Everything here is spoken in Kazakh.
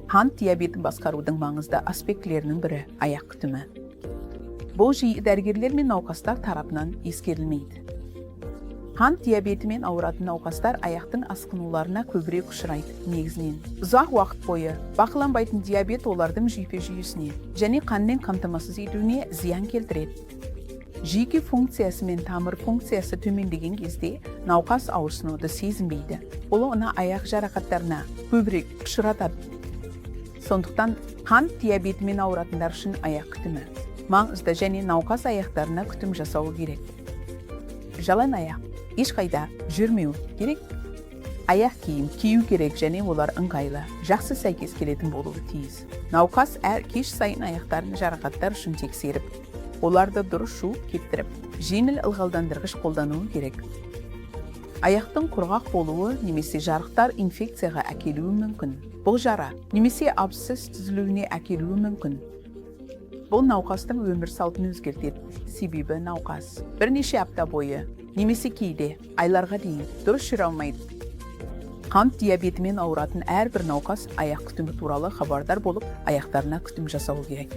Қант диабетін басқарудың маңызды аспектілерінің бірі аяқ күтімі. Бұл жиі дәрігерлер мен науқастар тарапынан ескерілмейді. Қант диабетімен ауыратын науқастар аяқтың асқынуларына көбірек ұшырайды. Негізінен ұзақ уақыт бойы бақыланбайтын диабет олардың жүйке жүйесіне және қанмен қамтамасыз етуіне зиян келтіреді. Жүйке функциясы мен тамыр функциясы төмендеген кезде науқас ауырсынуды сезінбейді. Ол оны аяқ жарақаттарына көбірек ұшыратады. Сондықтан қант диабетімен ауыратындар үшін аяқ күтімі маңызды және науқас аяқтарына күтім жасауы керек. Жалаң аяқ ешқайда жүрмеу керек. Аяқ киім кию керек және олар ыңғайлы, жақсы сәйкес келетін болуы тиіс. Науқас әр кеш сайын аяқтарын жарақаттар үшін тексеріп, оларды дұрыс жуып кептіріп, жеңіл ылғалдандырғыш қолдануы керек. Аяқтың құрғақ болуы немесе жарықтар инфекцияға әкелуі мүмкін. Бұл жара немесе абсцесс түзілуіне әкелуі мүмкін. Бұл науқастың өмір салтын өзгертеді. Себебі науқас бірнеше апта бойы немесе кейде айларға дейін дұрыс жүре алмайды. Қант диабетімен ауыратын әрбір науқас аяқ күтімі туралы хабардар болып, аяқтарына күтім жасауы керек.